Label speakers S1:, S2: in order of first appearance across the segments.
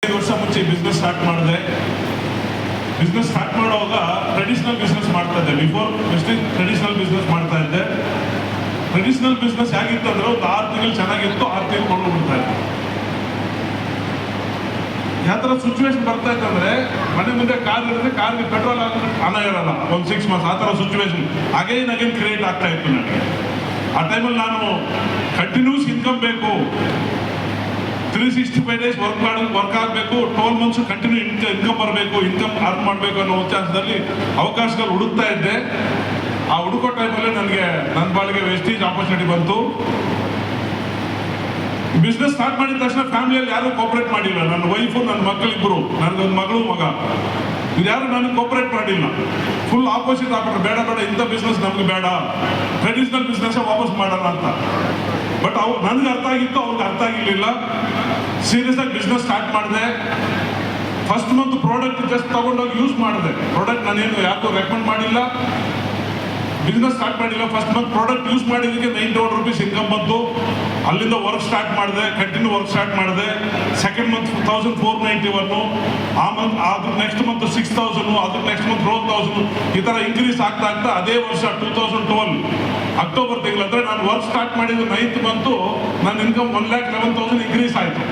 S1: 5 ವರ್ಷ ಮುಂಚೆ business start ಮಾಡಿದೆ. ಬಿಸ್ನೆಸ್ ಸ್ಟಾರ್ಟ್ ಮಾಡುವಾಗ ಟ್ರೆಡಿಷನಲ್ ಬಿಸ್ನೆಸ್ ಮಾಡ್ತಾ ಇದ್ದೆ. ಬಿಫೋರ್ ಟ್ರೆಡಿಷನಲ್ ಬಿಸ್ನೆಸ್ ಮಾಡ್ತಾ ಇದ್ದೆ. ಟ್ರೆಡಿಷನಲ್ ಬಿಸ್ನೆಸ್ ಹೇಗಿತ್ತು ಅಂದ್ರೆ ಒಂದು 6 ತಿಂಗಳು ಚೆನ್ನಾಗಿತ್ತು, 6 ತಿಂಗಳು ಕೊಂಡ್ಬಿಡ್ತಾ ಇತ್ತು. ಯಾವ ಥರ ಸಿಚುವೇಶನ್ ಬರ್ತಾ ಇತ್ತು ಅಂದ್ರೆ ಮನೆ ಮುಂದೆ ಕಾರ್ ಇರುತ್ತೆ, ಕಾರ್ಗೆ ಪೆಟ್ರೋಲ್ ಹಣ ಇರಲ್ಲ, ಒಂದು 6 ಮಂತ್ಸ್ ಆ ಥರ ಸಿಚುವೇಶನ್ ಅಗೈನ್ ಕ್ರಿಯೇಟ್ ಆಗ್ತಾ ಇತ್ತು ನನಗೆ. ಆ ಟೈಮಲ್ಲಿ ನಾನು ಕಂಟಿನ್ಯೂಸ್ ಇನ್ಕಮ್ ಬೇಕು, 365 ಡೇಸ್ ವರ್ಕ್ ಆಗಬೇಕು, 12 ಮಂತ್ಸ್ ಕಂಟಿನ್ಯೂ ಇನ್ಕಮ್ ಬರಬೇಕು, ಇನ್ಕಮ್ ಅರ್ನ್ ಮಾಡಬೇಕು ಅನ್ನೋ ಉದ್ದೇಶದಲ್ಲಿ ಅವಕಾಶಗಳು ಹುಡುಕ್ತಾ ಇದ್ದೆ. ಆ ಹುಡುಕೋ ಟೈಮಲ್ಲಿ ನನಗೆ ನನ್ನ ಬಾಳಿಗೆ ವೆಸ್ಟೀಜ್ ಆಪರ್ಚುನಿಟಿ ಬಂತು. ಬಿಸ್ನೆಸ್ ಸ್ಟಾರ್ಟ್ ಮಾಡಿದ ತಕ್ಷಣ ಫ್ಯಾಮಿಲಿಯಲ್ಲಿ ಯಾರು ಕೋಪರೇಟ್ ಮಾಡಿಲ್ಲ. ನನ್ನ ವೈಫು, ನನ್ನ ಮಕ್ಕಳಿಬ್ಬರು, ನನಗೊಂದು ಮಗಳು ಮಗ, ಇದ್ಯಾರು ನನಗೆ ಕೋಪರೇಟ್ ಮಾಡಿಲ್ಲ. ಫುಲ್ ಆಪೋಸಿಟ್ ಆಗ್ಬಿಟ್ರು, ಬೇಡ ಇಂಥ ಬಿಸ್ನೆಸ್ ನಮ್ಗೆ ಬೇಡ, ಟ್ರೆಡಿಷನಲ್ ಬಿಸ್ನೆಸ್ ವಾಪಸ್ ಮಾಡೋಣ ಅಂತ. ಬಟ್ ನನಗೆ ಅರ್ಥ ಆಗಿತ್ತು, ಅವ್ರಿಗೆ ಅರ್ಥ ಆಗಿರ್ಲಿಲ್ಲ. ಸೀರಿಯಸ್ ಆಗಿ ಬಿಸ್ನೆಸ್ ಸ್ಟಾರ್ಟ್ ಮಾಡಿದೆ. ಫಸ್ಟ್ ಮಂತ್ ಪ್ರಾಡಕ್ಟ್ ಜಸ್ಟ್ ತಗೊಂಡೋಗಿ ಯೂಸ್ ಮಾಡಿದೆ. ಪ್ರಾಡಕ್ಟ್ ನಾನೇನು ಯಾರಿಗೂ ರೆಕಮೆಂಡ್ ಮಾಡಿಲ್ಲ, ಬಿಸ್ನೆಸ್ ಸ್ಟಾರ್ಟ್ ಮಾಡಿಲ್ಲ. ಫಸ್ಟ್ ಮಂತ್ ಪ್ರಾಡಕ್ಟ್ ಯೂಸ್ ಮಾಡಿದ್ದಕ್ಕೆ 900 rupees ಇನ್ಕಮ್ ಬಂತು. ಅಲ್ಲಿಂದ ವರ್ಕ್ ಸ್ಟಾರ್ಟ್ ಮಾಡಿದೆ, ಕಂಟಿನ್ಯೂ ವರ್ಕ್ ಸ್ಟಾರ್ಟ್ ಮಾಡಿದೆ. ಸೆಕೆಂಡ್ ಮಂತ್ 1491, ಆ ಮಂತ್ ಅದ್ರ ನೆಕ್ಸ್ಟ್ ಮಂತ್ 6000, ಅದ್ರ ನೆಕ್ಸ್ಟ್ ಮಂತ್ 12,000, ಈ ಥರ ಇನ್ಕ್ರೀಸ್ ಆಗ್ತಾ ಅದೇ ವರ್ಷ 2012 ಅಕ್ಟೋಬರ್ ತಿಂಗಳು, ಅಂದರೆ ನಾನು ವರ್ಕ್ ಸ್ಟಾರ್ಟ್ ಮಾಡಿದ 9th ಮಂತು ನನ್ನ ಇನ್ಕಮ್ 1,11,000 ಇನ್ಕ್ರೀಸ್ ಆಯಿತು.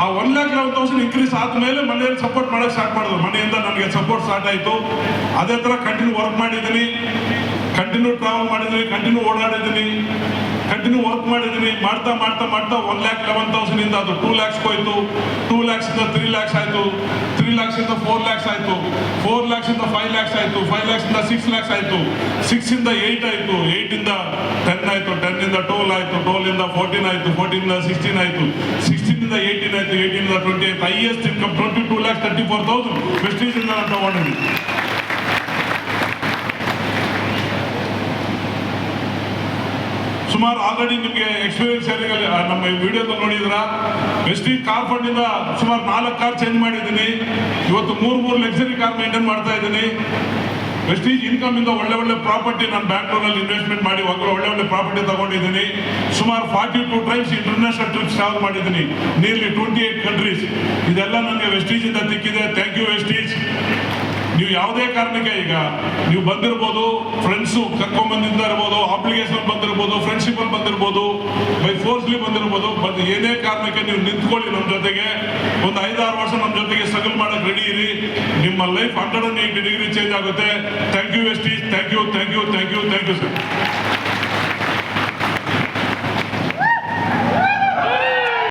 S1: ಆ 1,11,000 ಇನ್ಕ್ರೀಸ್ ಆದಮೇಲೆ ಮನೆಯಲ್ಲಿ ಸಪೋರ್ಟ್ ಮಾಡೋಕ್ಕೆ ಸ್ಟಾರ್ಟ್ ಮಾಡಿದ್ರು. ಮನೆಯಿಂದ ನನಗೆ ಸಪೋರ್ಟ್ ಸ್ಟಾರ್ಟ್ ಆಯಿತು. ಅದೇ ಥರ ಕಂಟಿನ್ಯೂ ವರ್ಕ್ ಮಾಡಿದ್ದೀನಿ, ಕಂಟಿನ್ಯೂ ಟ್ರಾವೆಲ್ ಮಾಡಿದ್ದೀನಿ, ಕಂಟಿನ್ಯೂ ಓಡಾಡಿದ್ದೀನಿ, ಕಂಟಿನ್ಯೂ ವರ್ಕ್ ಮಾಡಿದ್ದೀನಿ. ಮಾಡ್ತಾ 1,11,000 ಇಂದ ಅದು 2 lakhs ಹೋಯ್ತು, 2 lakhs ಇಂದ 3 lakhs ಆಯಿತು, 3 lakhs ಇಂದ 4 lakhs ಆಯಿತು, 4 lakhs ಇಂದ 5 lakhs ಆಯಿತು, 5 lakhs ಇಂದ 6 lakhs ಆಯಿತು, 6 ಇಂದ 8 ಆಯಿತು, 8 ಇಂದ 10 ಆಯಿತು, 10 ಇಂದ 12 ಆಯಿತು, 12 ಇಂದ 14 ಆಯಿತು, 14 ಇಂದ 16 ಆಯಿತು, 16 ಇಂದ 18 ಆಯಿತು, 18 ಇಂದ 20 ಆಯಿತು. ಹೈಯೆಸ್ಟ್ ಇನ್ಕಮ್ 22,34,000 ವೆಸ್ಟೀಜ್ ಇಂದ ನಾನು ತಗೊಂಡಿದ್ದೀನಿ. ಸುಮಾರು ಆಲ್ರೆಡಿ ನಿಮಗೆ ಎಕ್ಸ್ಪೀರಿಯನ್ಸ್ ಏರಿಯಾಗಲ್ಲಿ ನಮ್ಮ ವಿಡಿಯೋದಲ್ಲಿ ನೋಡಿದ್ರ, ವೆಸ್ಟೀಜ್ ಕಾರ್ ಫಂಡ್ ಇಂದ ಸುಮಾರು 4 ಕಾರ್ ಚೇಂಜ್ ಮಾಡಿದ್ದೀನಿ. ಇವತ್ತು 3 ಲಕ್ಸರಿ ಕಾರ್ ಮೇಂಟೈನ್ ಮಾಡ್ತಾ ಇದ್ದೀನಿ. ವೆಸ್ಟೀಜ್ ಇನ್ಕಮ್ ಇಂದ ಒಳ್ಳೆ ಪ್ರಾಪರ್ಟಿ ನಾನು ಬ್ಯಾಂಗ್ಳೂರಲ್ಲಿ ಇನ್ವೆಸ್ಟ್ಮೆಂಟ್ ಮಾಡಿ ಒಳ್ಳೆ ಪ್ರಾಪರ್ಟಿ ತಗೊಂಡಿದ್ದೀನಿ. ಸುಮಾರು 42 times ಇಂಟರ್ನ್ಯಾಷನಲ್ ಟ್ರಿಪ್ಸ್ ಟ್ರಾವೆಲ್ ಮಾಡಿದ್ದೀನಿ, ನಿಯರ್ಲಿ 28 countries. ಇದೆಲ್ಲ ನನಗೆ ವೆಸ್ಟೀಜ್ ಇಂದ ಸಿಕ್ಕಿದೆ. Thank you Vestige. ನೀವು ಯಾವುದೇ ಕಾರಣಕ್ಕೆ ಈಗ ನೀವು ಬಂದಿರ್ಬೋದು, ಫ್ರೆಂಡ್ಸು ಕರ್ಕೊಂಡ್ಬಂದಿಂದ ಇರ್ಬೋದು, ಅಪ್ಲಿಕೇಶನ್ ಬಂದಿರ್ಬೋದು, ಫ್ರೆಂಡ್ಶಿಪ್ ಬಂದಿರ್ಬೋದು, ಬೈ ಫೋರ್ಸ್ಲಿ ಬಂದಿರ್ಬೋದು, ಬಟ್ ಏನೇ ಕಾರಣಕ್ಕೆ ನೀವು ನಿಂತ್ಕೊಳ್ಳಿ ನಮ್ಮ ಜೊತೆಗೆ. ಒಂದು 5-6 ವರ್ಷ ನಮ್ಮ ಜೊತೆಗೆ ಸ್ಟ್ರಗಲ್ ಮಾಡಕ್ಕೆ ರೆಡಿ ಇರಿ. ನಿಮ್ಮ ಲೈಫ್ 180 ಡಿಗ್ರಿ ಚೇಂಜ್ ಆಗುತ್ತೆ. Thank you Vestige. Thank you sir.